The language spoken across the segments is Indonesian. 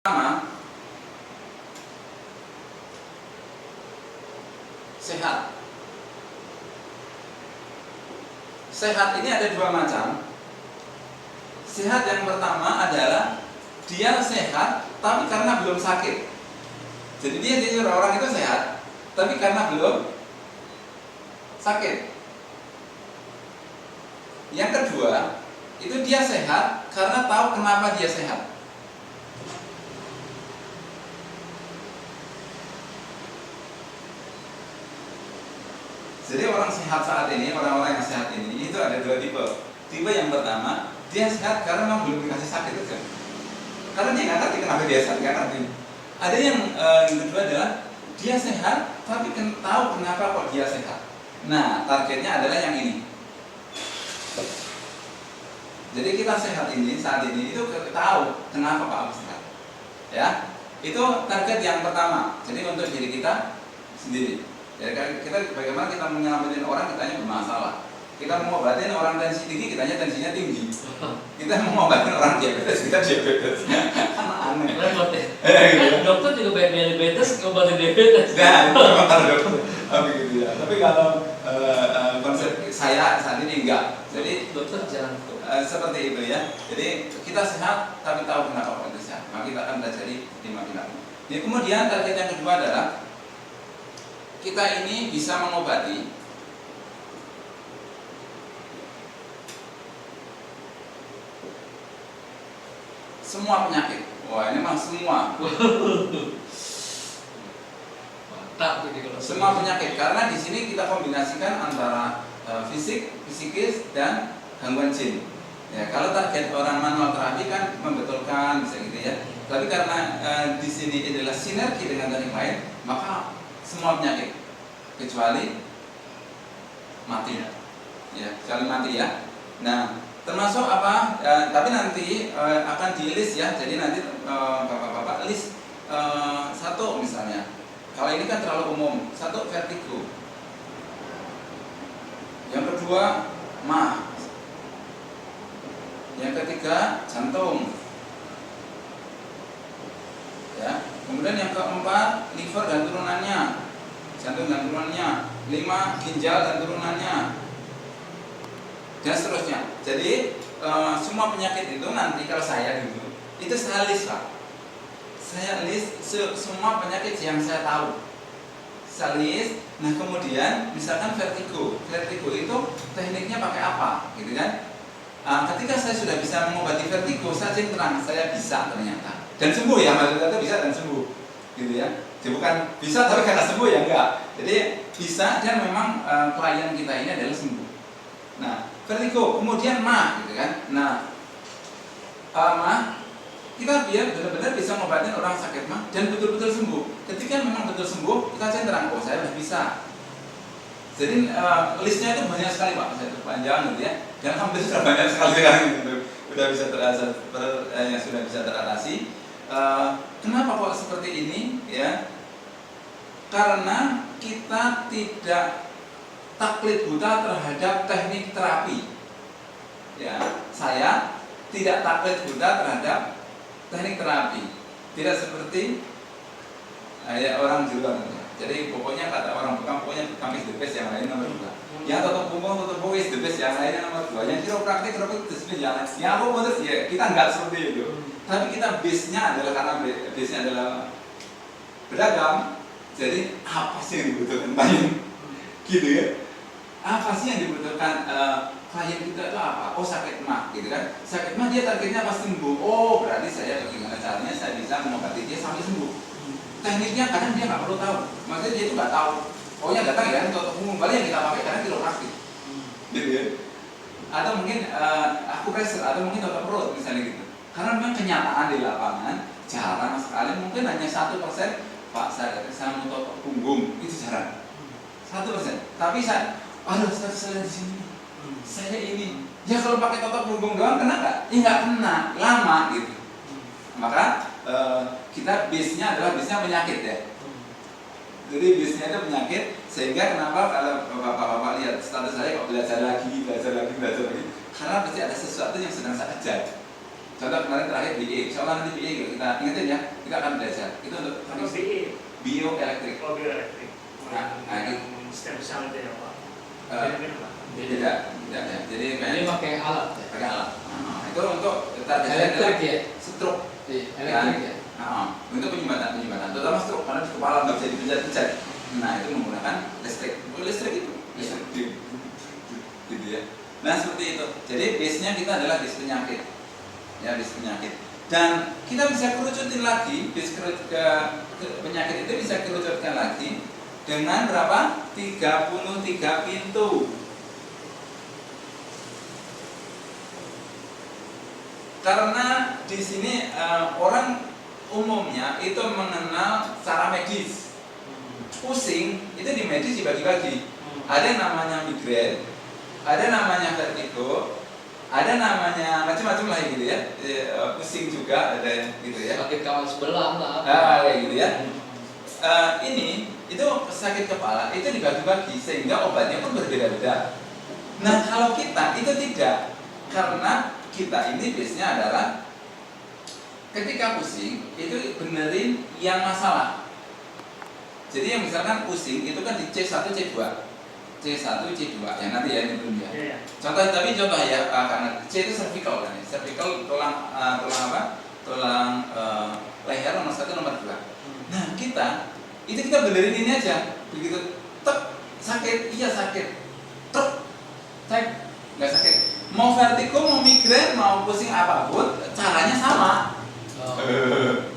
Pertama, sehat. Sehat ini ada dua macam. Sehat yang pertama adalah dia sehat tapi karena belum sakit. Jadi dia orang itu sehat tapi karena belum sakit. Yang kedua, itu dia sehat karena tahu kenapa dia sehat. Jadi orang sehat saat ini, orang-orang yang sehat ini itu ada dua tipe. Tipe yang pertama, dia sehat karena memang belum dikasih sakit itu. Karena dia nggak ngerti kenapa dia sehat, nggak ngerti. Ada yang kedua adalah dia sehat tapi tahu kenapa kok dia sehat. Nah, targetnya adalah yang ini. Jadi kita sehat ini saat ini itu tahu kenapa Pak harus sehat. Ya, itu target yang pertama. Jadi untuk diri kita sendiri. Ya, kita bagaimana kita menyelamatin orang, kitanya bermasalah. Kita mau obatin orang tensi tinggi, kitanya tensinya tinggi. Kita mau obatin orang diabetes, kita diabetes. Kan aneh. Repot ya. Dokter juga banyak diabetes, obatin diabetes. Nah, itu memang dokter. Begitu ya. Tapi kalau konsep saya saat ini enggak. Jadi dokter jangan seperti itu ya. Jadi kita sehat tapi tahu kenapa kok itu sehat. Maka kita akan belajar di makin lama. Jadi kemudian target yang kedua adalah kita ini bisa mengobati semua penyakit. Wah, ini mah semua. mantap jadi kalau Semua penyakit karena di sini kita kombinasikan antara fisik, psikis dan gangguan jin. Ya, kalau target orang manual terapi kan membetulkan bisa gitu ya. Tapi karena di sini adalah sinergi dengan teknik lain, maka semua penyakit kecuali mati ya, kecuali mati ya. Nah, termasuk apa? Tapi nanti akan di list ya. Jadi nanti bapak-bapak list satu misalnya. Kalau ini kan terlalu umum. Satu, vertigo. Yang kedua, mah. Yang ketiga, jantung. Ya. Kemudian yang keempat, liver dan turunannya. Jantung dan turunannya. 5, ginjal dan turunannya. Dan seterusnya. Jadi semua penyakit itu nanti kalau saya dulu itu saya list Pak. Saya list semua penyakit yang saya tahu. Saya list. Nah kemudian misalkan vertigo. Vertigo itu tekniknya pakai apa, gitu kan? Ketika saya sudah bisa mengobati vertigo, saya terang saya bisa ternyata dan sembuh ya, maksudnya itu bisa dan sembuh, gitu ya. Jadi bukan bisa tapi karena sembuh ya enggak. Jadi bisa dan memang klien kita ini adalah sembuh. Nah, vertigo, kemudian mah, gitu kan? Nah, mah kita biar benar-benar bisa mengobatin orang sakit mah dan betul-betul sembuh. Ketika memang betul sembuh, kita centang, oh saya sudah bisa. Jadi listnya itu banyak sekali Pak, saya itu panjang gitu ya. Dan hampir sudah banyak sekali sekarang gitu. Sudah bisa sudah bisa teratasi. Kenapa kok seperti ini? Ya, karena kita tidak taklid buta terhadap teknik terapi. Ya, saya tidak taklid buta terhadap teknik terapi. Tidak seperti orang di luar. Jadi pokoknya kata orang Bekam, pokoknya Bekam is the best, yang lain nomor 2. Yang tutup punggung is the best, yang lainnya nomor 2. Yang kiropraktik is the best, yang lain. Ya apa betul ya, kita nggak seperti itu. Tapi kita base-nya adalah karena base-nya adalah beragam. Jadi apa sih yang dibutuhkan klien? Gitu ya. Apa sih yang dibutuhkan klien kita itu apa? Oh sakit mah, gitu kan? Sakit mah dia targetnya pasti sembuh. Oh berarti saya bagaimana caranya saya bisa mengobati dia sampai sembuh. Tekniknya kadang dia nggak perlu tahu, maksudnya dia itu nggak tahu. Pokoknya datang ya untuk umum kali yang kita pakai karena kiropraktik, gitu ya. Atau mungkin aku pressure atau mungkin dokter perut misalnya gitu. Karena memang kenyataan di lapangan jarang sekali, mungkin hanya 1%. Pak saya mau totok punggung itu jarang, 1%. Tapi saya di sini, saya ini. Ya kalau pakai totok punggung doang kena nggak? Ya nggak kena, lama gitu. Maka kita base-nya adalah base-nya penyakit ya. Jadi base-nya itu penyakit, sehingga kenapa kalau bapak-bapak lihat status saya kok belajar lagi. Karena pasti ada sesuatu yang sedang saya kejar. Contoh kemarin terakhir BE, soalnya nanti BE kita ingetin ya, kita akan belajar. Itu untuk bioelektrik. Oh, bioelektrik. Nah, gitu. Stem cell itu ya Pak. Tidak ya. Jadi Ini pakai alat ya? pakai alat. Itu untuk targetnya Elektrik adalah ya? stroke. Iya, elektrik ya? Untuk penyumbatan, terutama stroke karena di kepala nggak bisa dipencet-pencet. Nah itu menggunakan listrik. Listrik itu, listrik gitu ya. Nah seperti itu. Jadi base-nya kita adalah base penyakit, ya base penyakit. Dan kita bisa kerucutin lagi base ke penyakit itu bisa kerucutkan lagi dengan berapa? 33 pintu. Karena di sini orang umumnya itu mengenal secara medis. Pusing itu di medis dibagi-bagi. Ada yang namanya migrain, ada namanya vertigo, ada namanya macam-macam lah gitu ya. Pusing juga ada gitu ya. Sakit kawan sebelah lah. Kayak gitu ya. Ini itu sakit kepala itu dibagi-bagi sehingga obatnya pun berbeda-beda. Nah kalau kita itu tidak, karena kita ini biasanya adalah ketika pusing itu benerin yang masalah. Jadi yang misalkan pusing itu kan di C1 C2 ya nanti ya ini belum ya. Contoh ya karena C itu cervical kan ya. Cervical tulang apa? Tulang leher nomor 1 nomor 2. Nah kita benerin ini aja. Begitu tek sakit, iya sakit. Tek nggak sakit. Mau vertigo, mau migrain, mau pusing apapun, caranya sama.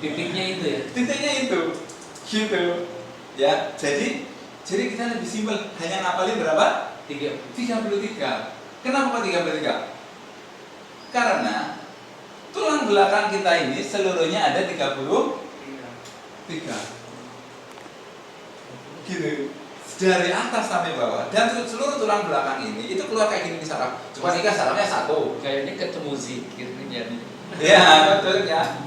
Titiknya itu ya? Titiknya itu, gitu. Ya, jadi kita lebih simpel, hanya ngapalin berapa? 33. Kenapa 33? Karena tulang belakang kita ini seluruhnya ada 33. Gitu. Dari atas sampai bawah dan seluruh tulang belakang ini itu keluar kayak gini saraf. Cuma tiga sarafnya satu. Kayaknya ketemu zikir nih jadi. Ya betul ya.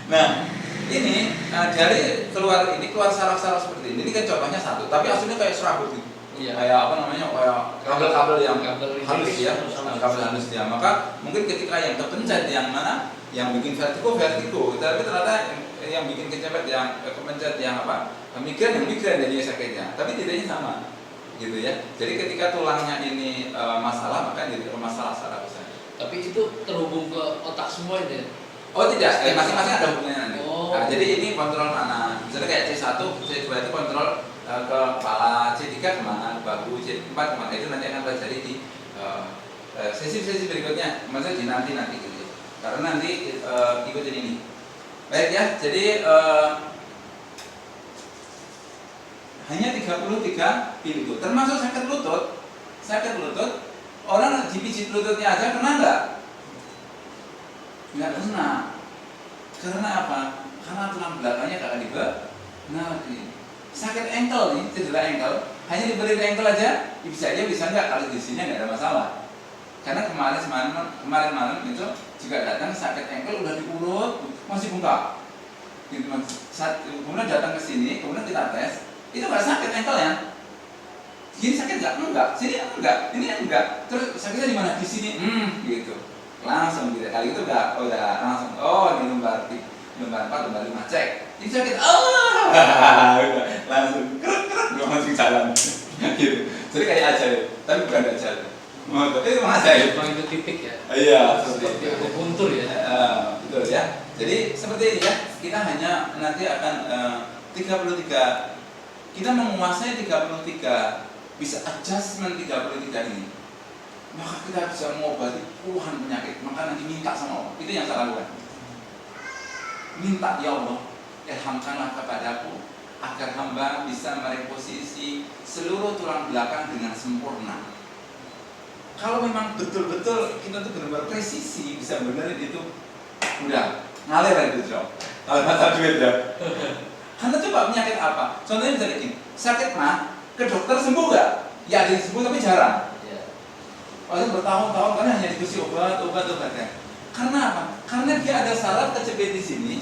Nah ini dari keluar saraf-saraf seperti ini kan contohnya satu, tapi aslinya kayak serabut gitu. Iya. Kayak apa namanya? Kayak kabel-kabel yang halus ya, kabel halus ya. Maka mungkin ketika yang terpencet yang mana, yang bikin vertigo, tapi ternyata yang bikin kecepet yang kepencet yang apa? Migrain jadinya sakitnya, tapi tidaknya sama, gitu ya. Jadi ketika tulangnya ini masalah, maka jadi masalah saraf besar. Tapi itu terhubung ke otak semua itu ya? Oh tidak, masing-masing ada hubungannya nanti. Oh. Nah, jadi ini kontrol mana? Misalnya kayak C1, C2 itu kontrol ke kepala, C3 kemana, ke bahu, C4 kemana, itu nanti akan pelajari di sesi-sesi berikutnya, maksudnya di nanti gitu ya. Karena nanti ikutin ini. Baik ya, jadi hanya 33 pintu, termasuk sakit lutut. Orang dipijit lututnya aja kena nggak? Nggak kena. Karena apa? Karena tulang belakangnya kakak dibenarin. Sakit ankle nih, cedera ankle, hanya diberi ankle aja, bisa nggak? Kalau di sini nggak ada masalah. Karena kemarin malam itu juga datang sakit ankle udah diurut, masih bengkak. Gitu, kemudian datang ke sini, kemudian kita tes, itu nggak sakit ankle ya? Gini sakit nggak? Enggak. Sini enggak. Ini enggak. Terus sakitnya di mana? Di sini. Gitu. Langsung gitu. Kali itu udah langsung. Oh, ini lembar 4, lembar 5 cek. Ini sakit. Udah langsung krek langsung jalan. Gitu. Jadi kayak ajaib. Tapi bukan ajaib. Tapi itu ajaib. Memang itu titik ya? Iya, seperti itu. Akupuntur ya? Betul ya. Jadi seperti ini ya. Kita hanya nanti akan 33. Kita menguasai 33. Bisa adjustment 33 ini, maka kita bisa mengobati puluhan penyakit. Maka nanti minta sama Allah, itu yang saya lakukan. Minta, ya Allah, ilhamkanlah kepadaku agar hamba bisa mereposisi seluruh tulang belakang dengan sempurna. Kalau memang betul-betul kita tuh benar-benar presisi bisa benerin itu, udah ngalir aja job. Kalau masa duit ya. Karena coba penyakit apa? Contohnya misalnya ini, sakit mah ke dokter sembuh nggak? Ya ada yang sembuh tapi jarang. Walaupun bertahun-tahun karena hanya dikasih obat-obatnya. Karena apa? Karena dia ada saraf kecepet di sini.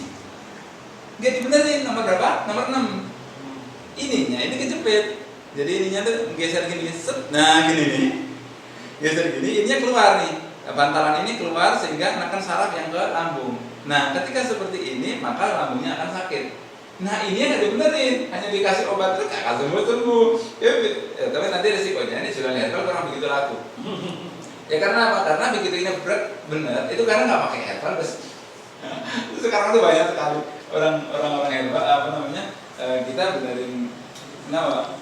Nggak dibenerin nomor berapa? Nomor 6. Ininya ini kecepet. Jadi ininya tuh geser gini, set. Nah gini nih. Geser gini, ininya keluar nih. bantalan ini keluar sehingga menekan saraf yang ke lambung. Nah, ketika seperti ini maka lambungnya akan sakit. Nah, ini yang nggak dibenerin, hanya dikasih obat terus nggak sembuh. Ya, tapi nanti resikonya ini sudah lihat kalau kurang begitu laku. Ya karena apa? Karena begitu ini benar, itu karena nggak pakai herbal terus. Sekarang tuh banyak sekali orang-orang herbal kita benerin, kenapa?